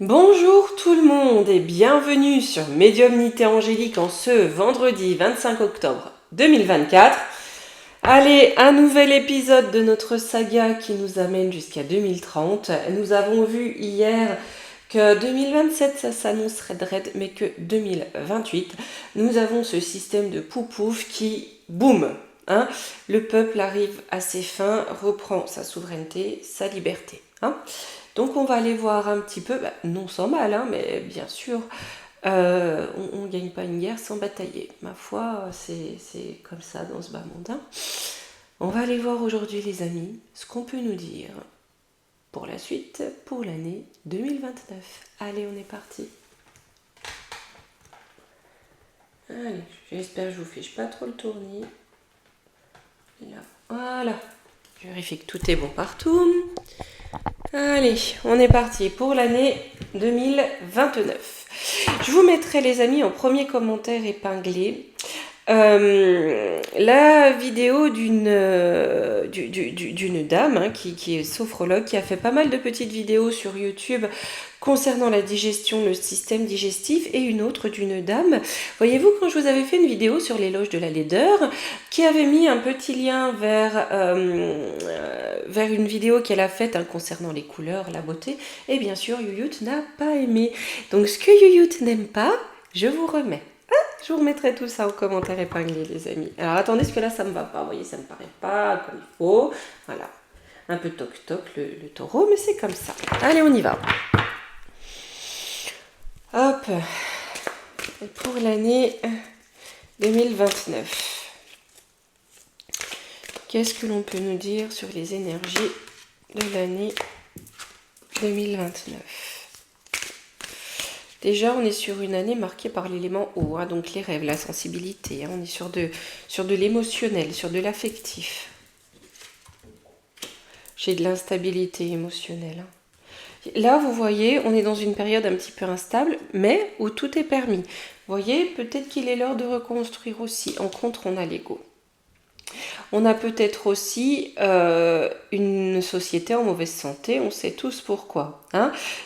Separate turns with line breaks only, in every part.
Bonjour tout le monde et bienvenue sur Médiumnité Angélique en ce vendredi 25 octobre 2024. Allez, un nouvel épisode de notre saga qui nous amène jusqu'à 2030. Nous avons vu hier que 2027 ça s'annoncerait raide, mais que 2028, nous avons ce système de poupouf qui, boum, hein, le peuple arrive à ses fins, reprend sa souveraineté, sa liberté. Donc on va aller voir un petit peu, non sans mal, mais bien sûr, on ne gagne pas une guerre sans batailler. Ma foi, c'est comme ça dans ce bas monde. On va aller voir aujourd'hui les amis ce qu'on peut nous dire pour la suite, pour l'année 2029. Allez, on est parti. Allez, j'espère que je vous fiche pas trop le tournis. Là, voilà. Je vérifie que tout est bon partout. Allez, on est parti pour l'année 2029. Je vous mettrai les amis en premier commentaire épinglé la vidéo d'une dame qui est sophrologue, qui a fait pas mal de petites vidéos sur YouTube concernant la digestion, le système digestif, et une autre d'une dame. Voyez-vous, quand je vous avais fait une vidéo sur l'éloge de la laideur, qui avait mis un petit lien vers une vidéo qu'elle a faite concernant les couleurs, la beauté, et bien sûr, Yuyut n'a pas aimé. Donc ce que Yuyut n'aime pas, je vous remets. Je vous remettrai tout ça en commentaire épinglé, les amis. Alors attendez, parce que là, ça me va pas. Vous voyez, ça me paraît pas comme il faut. Voilà. Un peu toc-toc, le taureau, mais c'est comme ça. Allez, on y va. Hop. Et pour l'année 2029. Qu'est-ce que l'on peut nous dire sur les énergies de l'année 2029 ? Déjà, on est sur une année marquée par l'élément eau, donc les rêves, la sensibilité. On est sur de l'émotionnel, sur de l'affectif. J'ai de l'instabilité émotionnelle. Là, vous voyez, on est dans une période un petit peu instable, mais où tout est permis. Vous voyez, peut-être qu'il est l'heure de reconstruire aussi. En contre, on a l'ego. On a peut-être aussi une société en mauvaise santé, on sait tous pourquoi.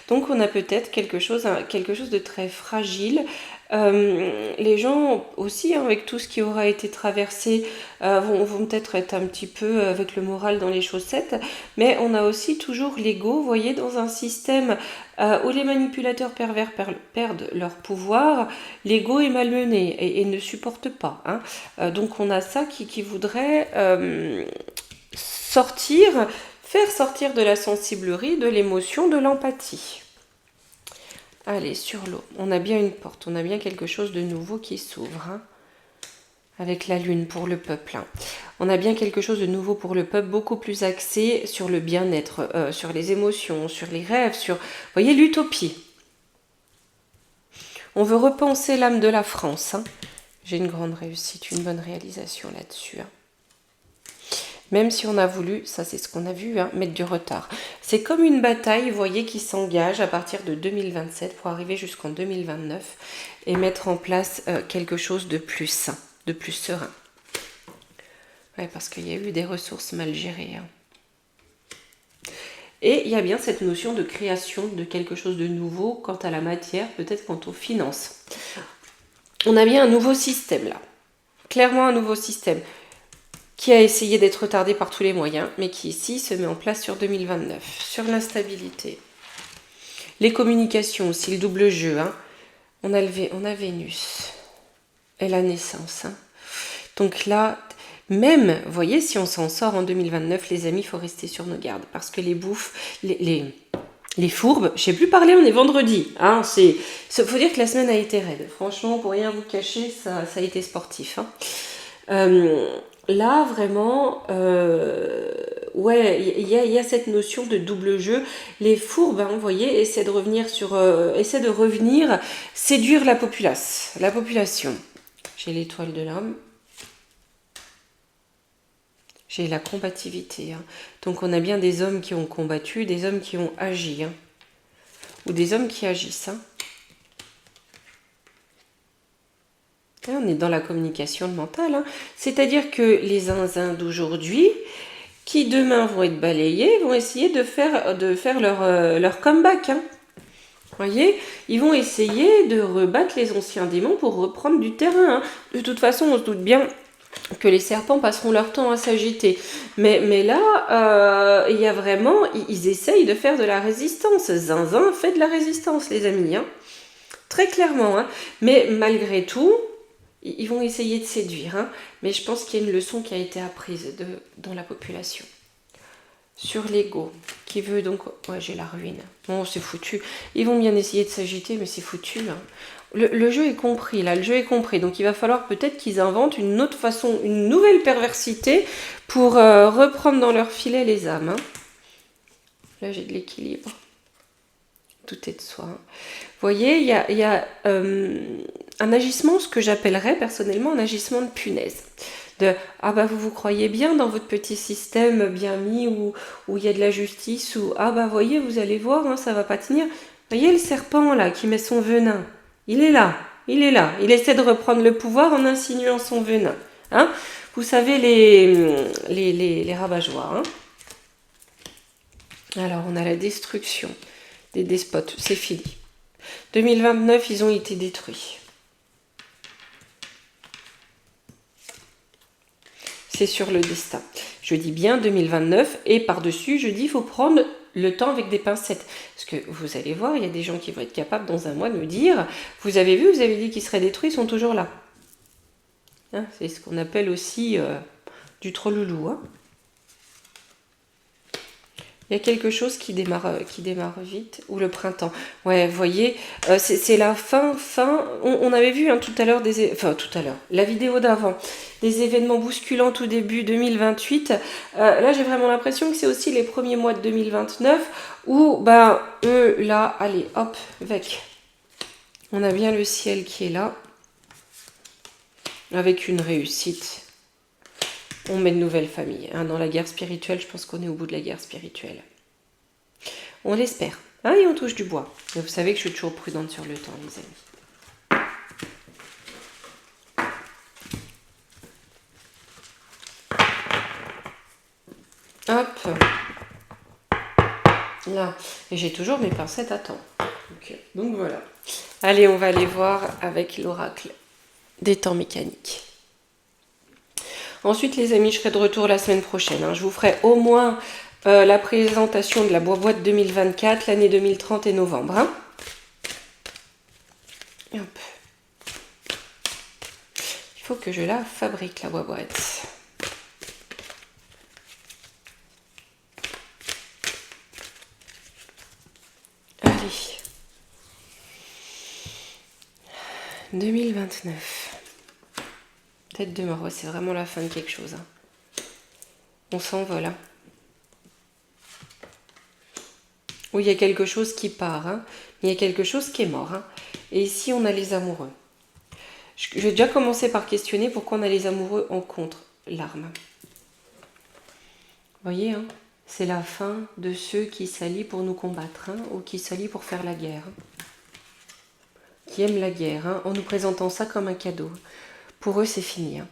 Donc on a peut-être quelque chose de très fragile. Les gens aussi, avec tout ce qui aura été traversé, vont peut-être être un petit peu avec le moral dans les chaussettes, mais on a aussi toujours l'ego, vous voyez, dans un système où les manipulateurs pervers perdent leur pouvoir, l'ego est malmené et ne supporte pas. Donc on a ça qui voudrait faire sortir de la sensiblerie, de l'émotion, de l'empathie. Allez, sur l'eau. On a bien une porte, on a bien quelque chose de nouveau qui s'ouvre. Avec la lune pour le peuple. On a bien quelque chose de nouveau pour le peuple, beaucoup plus axé sur le bien-être, sur les émotions, sur les rêves, sur, vous voyez, l'utopie. On veut repenser l'âme de la France. J'ai une grande réussite, une bonne réalisation là-dessus. Même si on a voulu, ça c'est ce qu'on a vu, mettre du retard. C'est comme une bataille, vous voyez, qui s'engage à partir de 2027 pour arriver jusqu'en 2029 et mettre en place quelque chose de plus sain, de plus serein. Ouais, parce qu'il y a eu des ressources mal gérées. Et il y a bien cette notion de création de quelque chose de nouveau quant à la matière, peut-être quant aux finances. On a bien un nouveau système là. Clairement un nouveau système qui a essayé d'être retardé par tous les moyens, mais qui ici se met en place sur 2029. Sur l'instabilité. Les communications aussi, le double jeu. On a Vénus et la naissance. Donc là, même, vous voyez, si on s'en sort en 2029, les amis, il faut rester sur nos gardes. Parce que les bouffes, les fourbes, je ne sais plus parler, on est vendredi. Il faut dire que la semaine a été raide. Franchement, pour rien vous cacher, ça a été sportif. Là, vraiment, ouais, il y a cette notion de double jeu. Les fourbes, vous voyez, essaient de revenir séduire la population. J'ai l'étoile de l'homme. J'ai la combativité. Donc on a bien des hommes qui ont combattu, des hommes qui ont agi. Ou des hommes qui agissent. Là, on est dans la communication mentale. C'est-à-dire que les zinzins d'aujourd'hui, qui demain vont être balayés, vont essayer de faire leur comeback. Voyez, ils vont essayer de rebattre les anciens démons pour reprendre du terrain. Hein. De toute façon, on se doute bien que les serpents passeront leur temps à s'agiter. Mais là, il y a vraiment, ils essayent de faire de la résistance. Zinzin fait de la résistance, les amis. Hein. Très clairement. Hein. Mais malgré tout, ils vont essayer de séduire. Hein. Mais je pense qu'il y a une leçon qui a été apprise dans la population. Sur l'ego, qui veut donc... Ouais, j'ai la ruine. Bon, c'est foutu. Ils vont bien essayer de s'agiter, mais c'est foutu. Hein. Le jeu est compris, là, le jeu est compris. Donc il va falloir peut-être qu'ils inventent une autre façon, une nouvelle perversité pour reprendre dans leur filet les âmes. Hein. Là, j'ai de l'équilibre. Tout est de soi. Hein. Vous voyez, il y a un agissement, ce que j'appellerais personnellement un agissement de punaise. De ah bah vous croyez bien dans votre petit système bien mis où il y a de la justice, ou ah bah voyez, vous allez voir, hein, ça va pas tenir. Voyez le serpent là qui met son venin. Il est là. Il essaie de reprendre le pouvoir en insinuant son venin. Hein. Vous savez les rabat-joie. Hein. Alors on a la destruction des despotes, c'est fini. 2029, ils ont été détruits. C'est sur le destin. Je dis bien 2029 et par-dessus, je dis il faut prendre le temps avec des pincettes. Parce que vous allez voir, il y a des gens qui vont être capables dans un mois de me dire vous avez vu, vous avez dit qu'ils seraient détruits, ils sont toujours là. Hein, c'est ce qu'on appelle aussi du trolloulou. Hein. Il y a quelque chose qui démarre vite, ou le printemps. Ouais, vous voyez, c'est la fin. On avait vu hein, tout à l'heure, la vidéo d'avant, des événements bousculants tout début 2028. Là, j'ai vraiment l'impression que c'est aussi les premiers mois de 2029 où, ben, eux, là, allez, hop, avec. On a bien le ciel qui est là, avec une réussite. On met de nouvelles familles. Hein. Dans la guerre spirituelle, je pense qu'on est au bout de la guerre spirituelle. On l'espère. Hein, et on touche du bois. Mais vous savez que je suis toujours prudente sur le temps, les amis. Hop. Là. Et j'ai toujours mes pincettes à temps. Donc voilà. Allez, on va aller voir avec l'oracle des temps mécaniques. Ensuite, les amis, je serai de retour la semaine prochaine. Hein. Je vous ferai au moins la présentation de la boîte 2024, l'année 2030 et novembre. Hein. Et hop. Il faut que je la fabrique, la boîte. Allez. 2029. Tête de mort, ouais, c'est vraiment la fin de quelque chose. Hein. On s'envole. Hein. Oui, il y a quelque chose qui part, hein. Il y a quelque chose qui est mort. Hein. Et ici, on a les amoureux. Je vais déjà commencer par questionner pourquoi on a les amoureux en contre l'arme. Vous voyez, hein, c'est la fin de ceux qui s'allient pour nous combattre, hein, ou qui s'allient pour faire la guerre. Qui aiment la guerre, hein, en nous présentant ça comme un cadeau. Pour eux, c'est fini. Hein.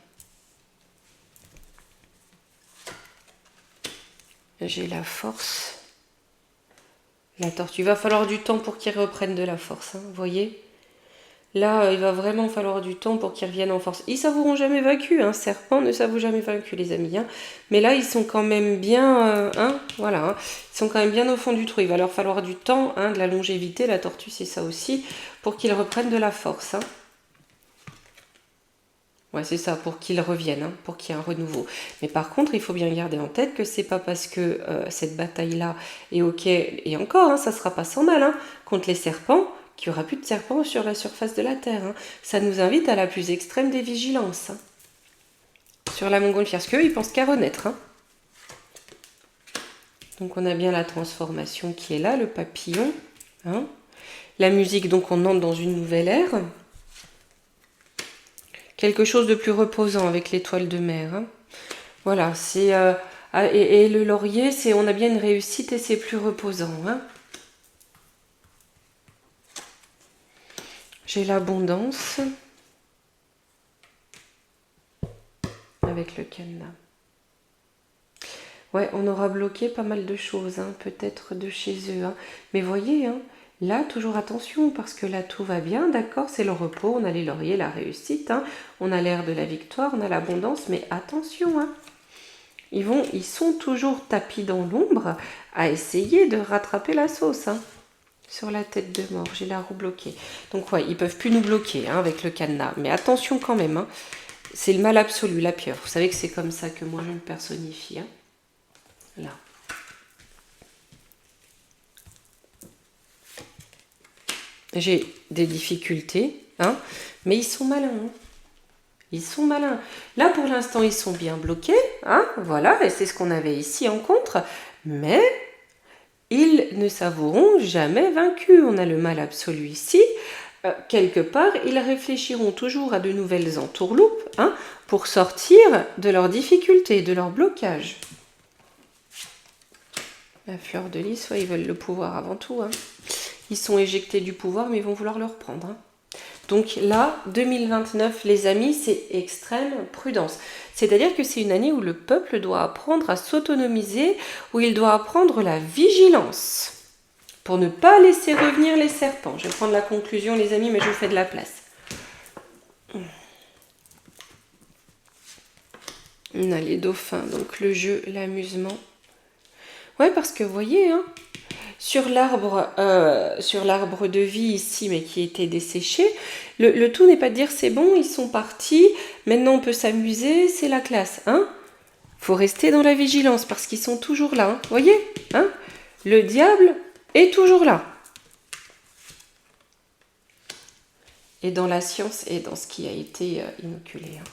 J'ai la force. La tortue. Il va falloir du temps pour qu'ils reprennent de la force. Hein, vous voyez ? Là, il va vraiment falloir du temps pour qu'ils reviennent en force. Ils ne s'avoueront jamais vaincus. Hein, serpent ne s'avoue jamais vaincu, les amis. Hein. Mais là, ils sont quand même bien... voilà. Hein, ils sont quand même bien au fond du trou. Il va leur falloir du temps, hein, de la longévité. La tortue, c'est ça aussi. Pour qu'ils reprennent de la force. Hein. Ouais, c'est ça, pour qu'ils reviennent, hein, pour qu'il y ait un renouveau. Mais par contre, il faut bien garder en tête que c'est pas parce que cette bataille-là est ok, et encore, hein, ça sera pas sans mal, hein, contre les serpents, qu'il n'y aura plus de serpents sur la surface de la Terre. Hein. Ça nous invite à la plus extrême des vigilances. Hein, sur la montgolfière, parce qu'eux, ils pensent qu'à renaître. Hein. Donc on a bien la transformation qui est là, le papillon. Hein. La musique, donc on entre dans une nouvelle ère. Quelque chose de plus reposant avec l'étoile de mer. Hein. Voilà, c'est et le laurier, c'est on a bien une réussite et c'est plus reposant. Hein. J'ai l'abondance avec le cadenas. Ouais, on aura bloqué pas mal de choses, hein, peut-être de chez eux. Hein. Mais voyez, hein, Là, toujours attention, parce que là, tout va bien, d'accord, c'est le repos, on a les lauriers, la réussite, hein, on a l'air de la victoire, on a l'abondance, mais attention, hein, ils sont toujours tapis dans l'ombre à essayer de rattraper la sauce, hein, sur la tête de mort, j'ai la roue bloquée. Donc ouais, ils peuvent plus nous bloquer, hein, avec le cadenas, mais attention quand même, hein, c'est le mal absolu, la pieuvre. Vous savez que c'est comme ça que moi je me personnifie, hein, là. J'ai des difficultés, hein, mais ils sont malins. Hein. Ils sont malins. Là, pour l'instant, ils sont bien bloqués, hein, voilà, et c'est ce qu'on avait ici en contre, mais ils ne s'avoueront jamais vaincus. On a le mal absolu ici. Quelque part, ils réfléchiront toujours à de nouvelles entourloupes, hein, pour sortir de leurs difficultés, de leurs blocages. La fleur de lys, ouais, ils veulent le pouvoir avant tout, hein. Ils sont éjectés du pouvoir, mais ils vont vouloir le reprendre. Hein. Donc là, 2029, les amis, c'est extrême prudence. C'est-à-dire que c'est une année où le peuple doit apprendre à s'autonomiser, où il doit apprendre la vigilance pour ne pas laisser revenir les serpents. Je vais prendre la conclusion, les amis, mais je vous fais de la place. On a les dauphins, donc le jeu, l'amusement. Ouais, parce que vous voyez, hein, sur l'arbre de vie ici, mais qui était desséché, le tout n'est pas de dire c'est bon, ils sont partis, maintenant on peut s'amuser, c'est la classe. Hein, faut rester dans la vigilance parce qu'ils sont toujours là. Hein, voyez, hein, le diable est toujours là. Et dans la science et dans ce qui a été inoculé. Hein.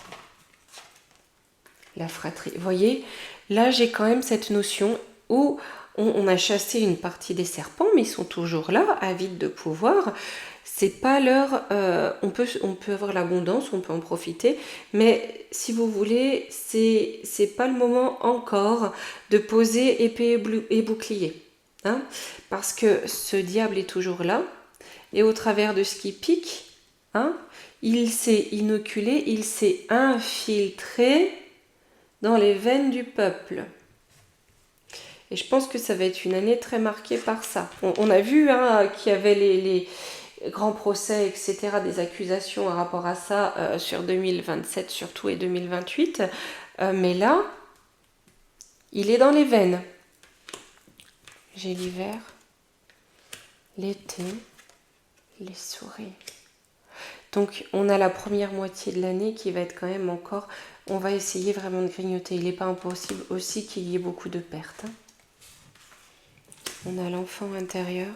La fratrie. Vous voyez, là j'ai quand même cette notion où on a chassé une partie des serpents, mais ils sont toujours là, avides de pouvoir. C'est pas leur... on peut avoir l'abondance, on peut en profiter, mais si vous voulez, c'est pas le moment encore de poser épée et bouclier. Hein, parce que ce diable est toujours là, et au travers de ce qui pique, hein, il s'est inoculé, il s'est infiltré dans les veines du peuple. Et je pense que ça va être une année très marquée par ça. On a vu, hein, qu'il y avait les grands procès, etc., des accusations par rapport à ça sur 2027 surtout et 2028. Mais là, il est dans les veines. J'ai l'hiver, l'été, les souris. Donc on a la première moitié de l'année qui va être quand même encore... On va essayer vraiment de grignoter. Il n'est pas impossible aussi qu'il y ait beaucoup de pertes. Hein. On a l'enfant intérieur,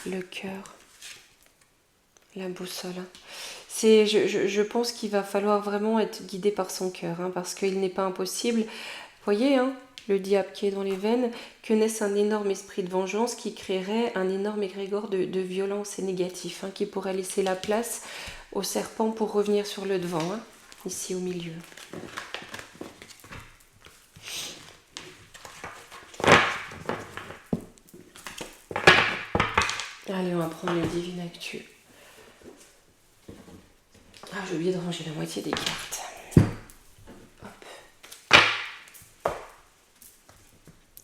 le cœur, la boussole. Je pense qu'il va falloir vraiment être guidé par son cœur, hein, parce qu'il n'est pas impossible. Vous voyez, hein, le diable qui est dans les veines, que naisse un énorme esprit de vengeance qui créerait un énorme égrégore de violence et négatif, hein, qui pourrait laisser la place au serpent pour revenir sur le devant, hein, ici au milieu. Allez, on va prendre le Divine Actu. Ah, j'ai oublié de ranger la moitié des cartes. Hop.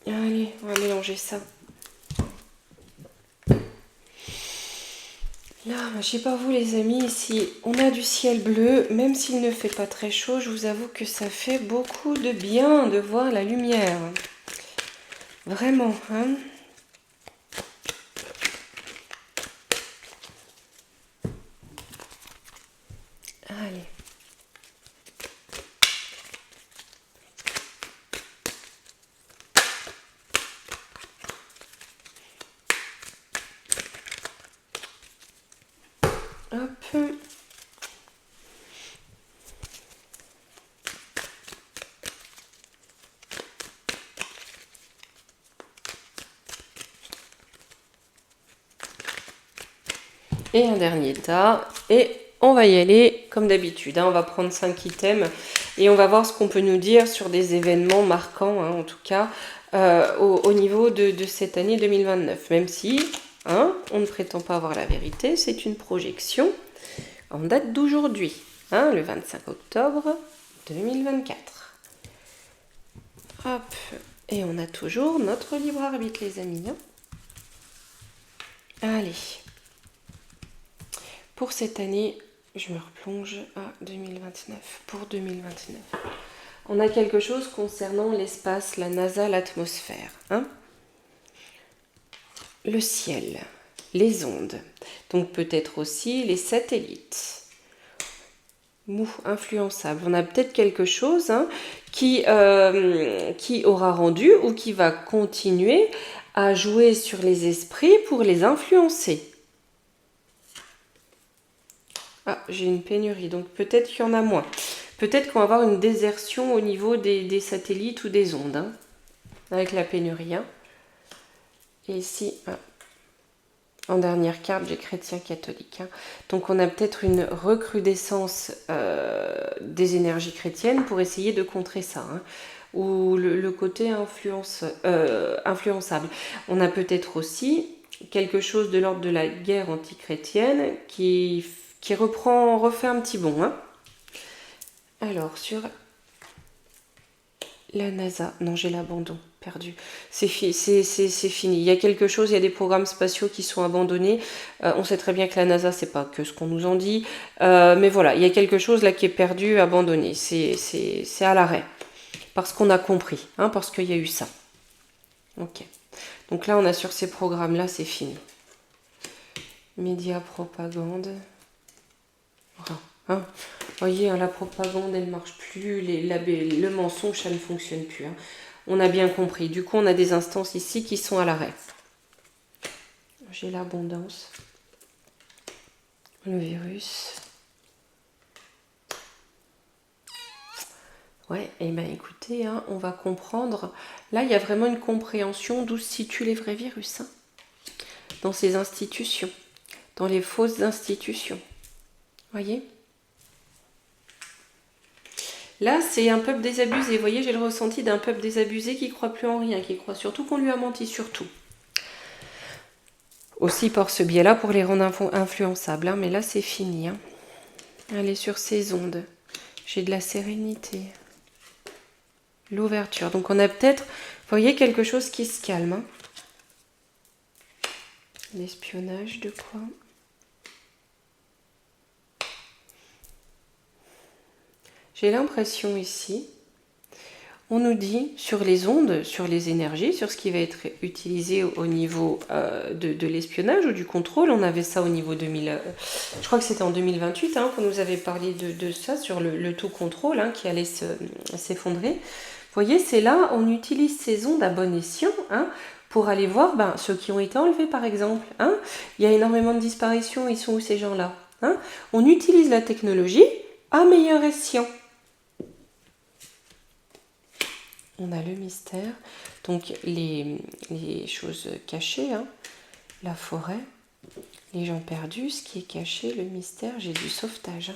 Allez, on va mélanger ça. Là, je sais pas vous les amis, ici on a du ciel bleu, même s'il ne fait pas très chaud, je vous avoue que ça fait beaucoup de bien de voir la lumière. Vraiment, hein. Allez. Hop. Et un dernier tas. Et on va y aller comme d'habitude. Hein. On va prendre 5 items et on va voir ce qu'on peut nous dire sur des événements marquants, hein, en tout cas, au niveau de cette année 2029. Même si, hein, on ne prétend pas avoir la vérité, c'est une projection en date d'aujourd'hui, hein, le 25 octobre 2024. Hop, et on a toujours notre libre arbitre, les amis. Hein. Allez. Pour cette année, je me replonge à 2029. Pour 2029. On a quelque chose concernant l'espace, la NASA, l'atmosphère. Hein, le ciel, les ondes. Donc peut-être aussi les satellites. Influençable. On a peut-être quelque chose qui aura rendu ou qui va continuer à jouer sur les esprits pour les influencer. Ah, j'ai une pénurie, donc peut-être qu'il y en a moins. Peut-être qu'on va avoir une désertion au niveau des satellites ou des ondes, avec la pénurie. Et ici, en dernière carte, j'ai chrétien catholique. Donc on a peut-être une recrudescence des énergies chrétiennes pour essayer de contrer ça. Ou le côté influençable. On a peut-être aussi quelque chose de l'ordre de la guerre antichrétienne qui refait un petit bond. Alors, sur la NASA, non, j'ai l'abandon, perdu. C'est fini. Il y a quelque chose, il y a des programmes spatiaux qui sont abandonnés. On sait très bien que la NASA, c'est pas que ce qu'on nous en dit. Mais voilà, il y a quelque chose là qui est perdu, abandonné. C'est à l'arrêt. Parce qu'on a compris, parce qu'il y a eu ça. Ok. Donc là, on a sur ces programmes-là, c'est fini. Médias, propagande. Vous voyez, la propagande, elle ne marche plus. Le mensonge, ça ne fonctionne plus. On a bien compris. Du coup, on a des instances ici qui sont à l'arrêt. J'ai l'abondance. Le virus. Ouais, et bien écoutez, on va comprendre. Là, il y a vraiment une compréhension d'où se situent les vrais virus. Dans ces institutions. Dans les fausses institutions. Voyez ? Là, c'est un peuple désabusé. Vous voyez, j'ai le ressenti d'un peuple désabusé qui ne croit plus en rien, qui croit surtout qu'on lui a menti sur tout. Aussi par ce biais-là pour les rendre influençables. Mais là, c'est fini. Allez sur ces ondes. J'ai de la sérénité. L'ouverture. Donc on a peut-être, vous voyez, quelque chose qui se calme. L'espionnage de quoi ? J'ai l'impression ici, on nous dit sur les ondes, sur les énergies, sur ce qui va être utilisé au niveau de l'espionnage ou du contrôle. On avait ça au niveau 2000, je crois que c'était en 2028 qu'on nous avait parlé de ça, sur le tout contrôle qui allait s'effondrer. Vous voyez, c'est là, on utilise ces ondes à bon escient pour aller voir ceux qui ont été enlevés par exemple. Il y a énormément de disparitions, ils sont où ces gens-là On utilise la technologie à meilleur escient. On a le mystère, donc les choses cachées, la forêt, les gens perdus, ce qui est caché, le mystère, j'ai du sauvetage.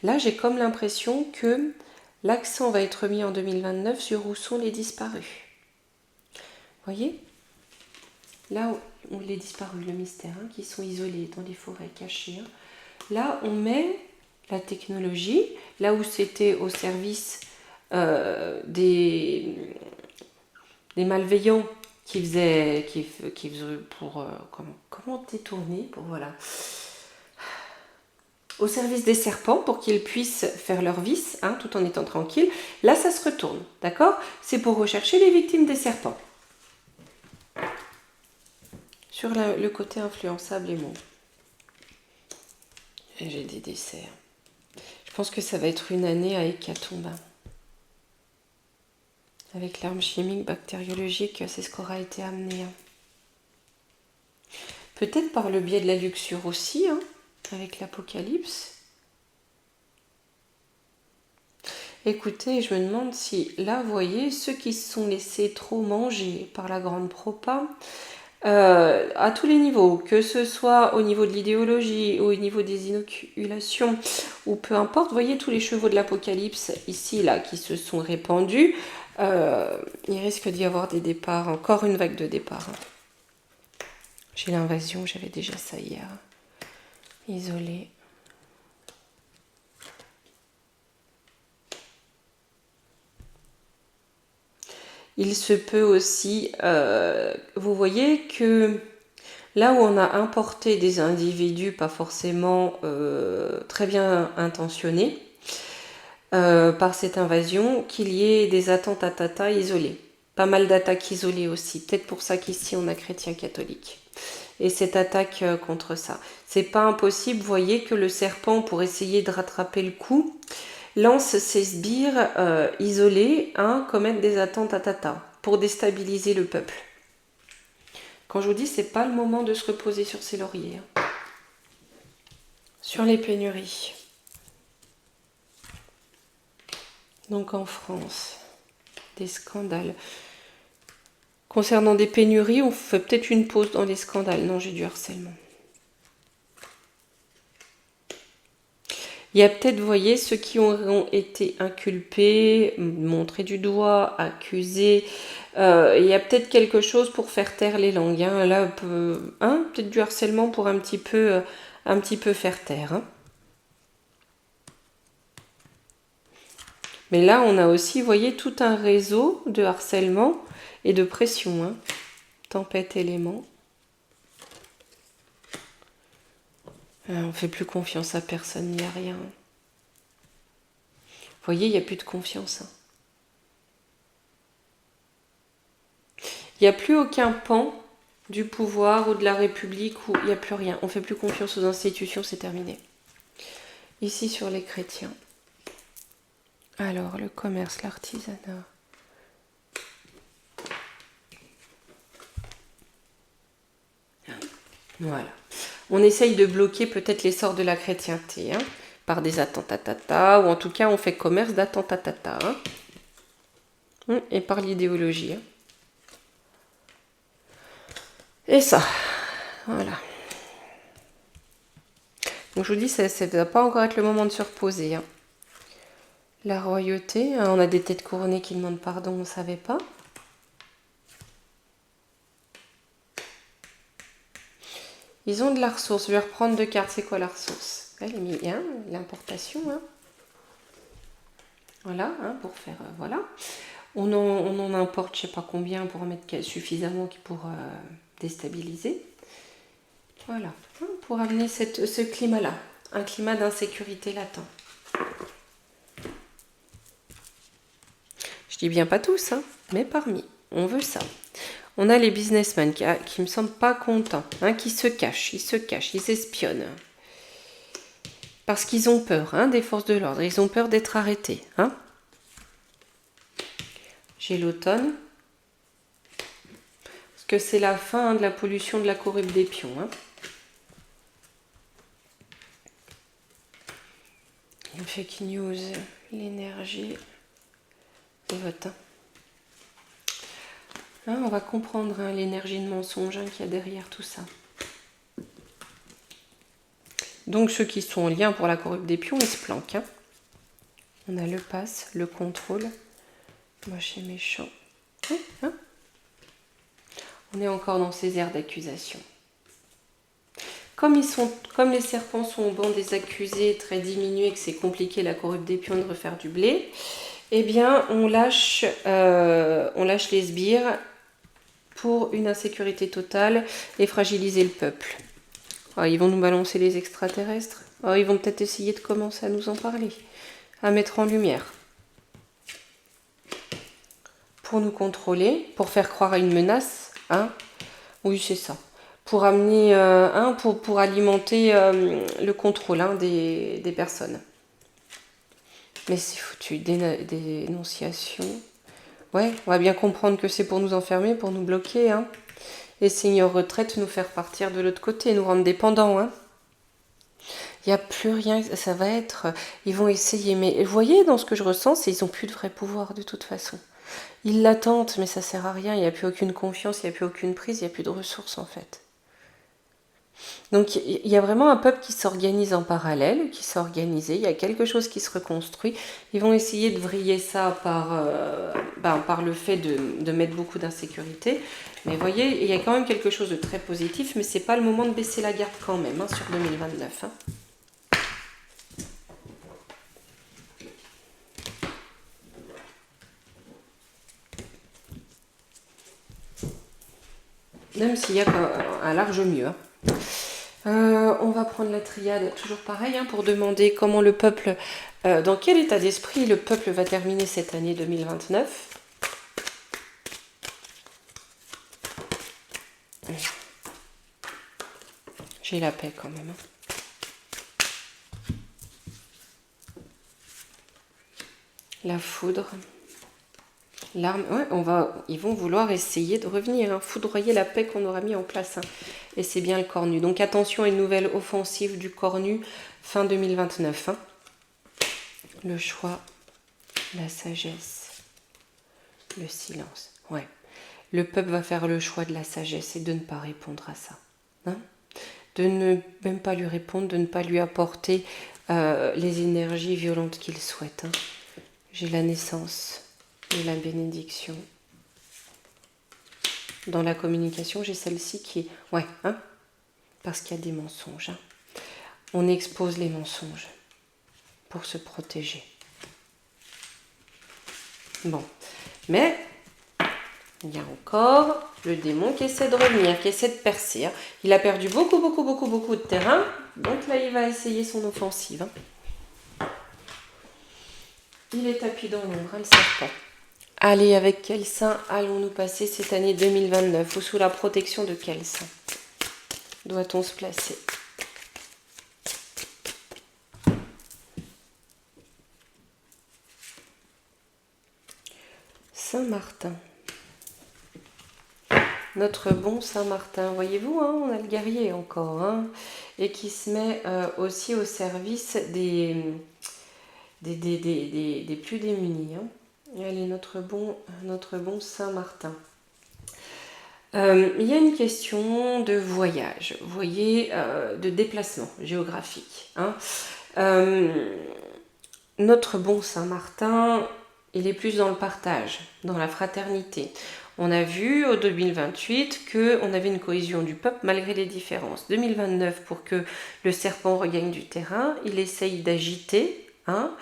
Là, j'ai comme l'impression que l'accent va être mis en 2029 sur où sont les disparus. Vous voyez ? Là où les disparus, le mystère, qui sont isolés dans les forêts cachées. Là, on met la technologie, là où c'était au service des malveillants qui faisaient pour comment détourner pour au service des serpents pour qu'ils puissent faire leur vice tout en étant tranquilles. Là, ça se retourne, d'accord ? C'est pour rechercher les victimes des serpents. Sur le côté influençable et bon. J'ai des desserts. Je pense que ça va être une année à hécatombe. Avec l'arme chimique, bactériologique, c'est ce qu'aura été amené. Peut-être par le biais de la luxure aussi, avec l'Apocalypse. Écoutez, je me demande si, là, vous voyez, ceux qui se sont laissés trop manger par la grande propa, à tous les niveaux, que ce soit au niveau de l'idéologie, ou au niveau des inoculations, ou peu importe, vous voyez tous les chevaux de l'Apocalypse ici, là, qui se sont répandus, il risque d'y avoir des départs, encore une vague de départs. J'ai l'invasion, j'avais déjà ça hier. Isolé. Il se peut aussi, vous voyez que Là où on a importé des individus pas forcément très bien intentionnés par cette invasion, qu'il y ait des attentats isolés. Pas mal d'attaques isolées aussi. Peut-être pour ça qu'ici on a chrétiens catholiques. Et cette attaque contre ça. C'est pas impossible, vous voyez, que le serpent, pour essayer de rattraper le coup, lance ses sbires isolés, commettre des attentats pour déstabiliser le peuple. Quand je vous dis, c'est pas le moment de se reposer sur ses lauriers. Sur les pénuries. Donc en France, des scandales. Concernant des pénuries, on fait peut-être une pause dans les scandales. Non, j'ai du harcèlement. Il y a peut-être, vous voyez, ceux qui ont été inculpés, montrés du doigt, accusés. Il y a peut-être quelque chose pour faire taire les langues. Là, peut-être du harcèlement pour un petit peu faire taire. Mais là, on a aussi, vous voyez, tout un réseau de harcèlement et de pression. Tempête élément. On ne fait plus confiance à personne, il n'y a rien. Vous voyez, il n'y a plus de confiance. Il n'y a plus aucun pan du pouvoir ou de la République où il n'y a plus rien. On ne fait plus confiance aux institutions, c'est terminé. Ici, sur les chrétiens. Alors, le commerce, l'artisanat. Voilà. On essaye de bloquer peut-être l'essor de la chrétienté, par des attentats, ou en tout cas, on fait commerce d'attentats, et par l'idéologie. Et ça, voilà. Donc je vous dis, ça ne va pas encore être le moment de se reposer. La royauté, on a des têtes couronnées qui demandent pardon, on ne savait pas. Ils ont de la ressource. Je vais reprendre 2 cartes. C'est quoi la ressource? L'importation. Voilà, pour faire... voilà. On en importe je ne sais pas combien pour en mettre suffisamment pour déstabiliser. Voilà, pour amener ce climat-là. Un climat d'insécurité latent. Je dis bien pas tous, mais parmi. On veut ça. On a les businessmen qui me semblent pas contents, qui se cachent, ils espionnent. Parce qu'ils ont peur des forces de l'ordre, ils ont peur d'être arrêtés. J'ai l'automne. Parce que c'est la fin de la pollution de la corybe des pions. Le fake news, l'énergie, le vote. On va comprendre l'énergie de mensonge qu'il y a derrière tout ça. Donc ceux qui sont en lien pour la corybe des pions, ils se planquent. On a le pass, le contrôle. Moche et méchant. On est encore dans ces airs d'accusation. Comme les serpents sont au banc des accusés, très diminués, que c'est compliqué la corybe des pions de refaire du blé, eh bien on lâche les sbires pour une insécurité totale et fragiliser le peuple. Ils vont nous balancer les extraterrestres. Ils vont peut-être essayer de commencer à nous en parler, à mettre en lumière. Pour nous contrôler, pour faire croire à une menace. Oui, c'est ça. Pour amener, pour alimenter le contrôle des personnes. Mais c'est foutu, dénonciation. Ouais, on va bien comprendre que c'est pour nous enfermer, pour nous bloquer. Les seniors retraites nous faire partir de l'autre côté, nous rendre dépendants. Il n'y a plus rien, ça va être... Ils vont essayer, mais vous voyez, dans ce que je ressens, c'est qu'ils n'ont plus de vrai pouvoir de toute façon. Ils l'attendent, mais ça sert à rien, il n'y a plus aucune confiance, il n'y a plus aucune prise, il n'y a plus de ressources en fait. Donc il y a vraiment un peuple qui s'organise en parallèle, qui s'est organisé, il y a quelque chose qui se reconstruit. Ils vont essayer de vriller ça par le fait de mettre beaucoup d'insécurité. Mais vous voyez, il y a quand même quelque chose de très positif, mais ce n'est pas le moment de baisser la garde quand même sur 2029. même s'il y a un large mieux. Hein. On va prendre la triade, toujours pareil, hein, pour demander comment le peuple, dans quel état d'esprit le peuple va terminer cette année 2029. J'ai la paix quand même. Hein. La foudre. L'arme, ouais, ils vont vouloir essayer de revenir, hein, foudroyer la paix qu'on aura mis en place. Hein. Et c'est bien le cornu. Donc attention à une nouvelle offensive du cornu fin 2029. Hein. Le choix, la sagesse, le silence. Ouais. Le peuple va faire le choix de la sagesse et de ne pas répondre à ça. Hein. De ne même pas lui répondre, de ne pas lui apporter les énergies violentes qu'il souhaite. Hein. J'ai la naissance. Et la bénédiction. Dans la communication, j'ai celle-ci qui est... Ouais, hein, parce qu'il y a des mensonges. Hein. On expose les mensonges pour se protéger. Bon. Mais, il y a encore le démon qui essaie de revenir, qui essaie de percer. Hein. Il a perdu beaucoup de terrain. Donc là, il va essayer son offensive. Hein. Il est tapis dans l'ombre, hein, le serpent. Allez, avec quel saint allons-nous passer cette année 2029 ou sous la protection de quel saint doit-on se placer? Saint Martin. Notre bon Saint Martin, voyez-vous, hein, on a le guerrier encore, hein, et qui se met aussi au service des plus démunis. Hein. Allez, notre bon Saint Martin. Il y a une question de voyage, vous voyez, de déplacement géographique. Hein. Notre bon Saint Martin, il est plus dans le partage, dans la fraternité. On a vu au 2028 qu'on avait une cohésion du peuple malgré les différences. 2029, pour que le serpent regagne du terrain, il essaye d'agiter, hein,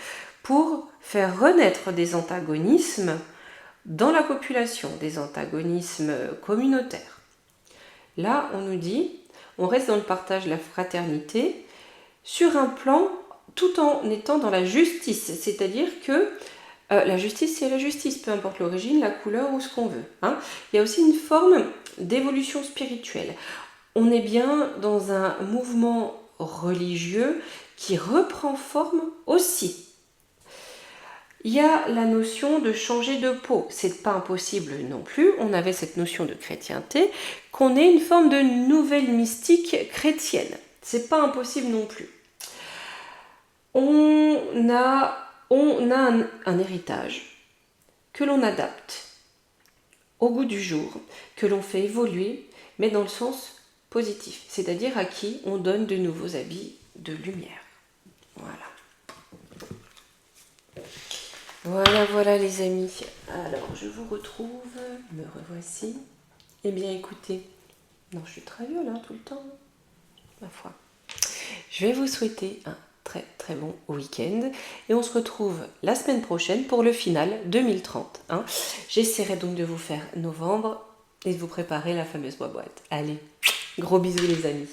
pour faire renaître des antagonismes dans la population, des antagonismes communautaires. Là, on nous dit, on reste dans le partage, la fraternité, sur un plan tout en étant dans la justice. C'est-à-dire que la justice, c'est la justice, peu importe l'origine, la couleur ou ce qu'on veut. Hein. Il y a aussi une forme d'évolution spirituelle. On est bien dans un mouvement religieux qui reprend forme aussi. Il y a la notion de changer de peau. C'est pas impossible non plus. On avait cette notion de chrétienté, qu'on ait une forme de nouvelle mystique chrétienne. C'est pas impossible non plus. On a un héritage que l'on adapte au goût du jour, que l'on fait évoluer, mais dans le sens positif. C'est-à-dire à qui on donne de nouveaux habits de lumière. Voilà. Voilà les amis. Alors, je vous retrouve. Me revoici. Eh bien, écoutez. Non, je suis très viole, hein, tout le temps. Ma foi. Je vais vous souhaiter un très bon week-end. Et on se retrouve la semaine prochaine pour le final 2030. Hein. J'essaierai donc de vous faire novembre et de vous préparer la fameuse boîte. Allez, gros bisous les amis.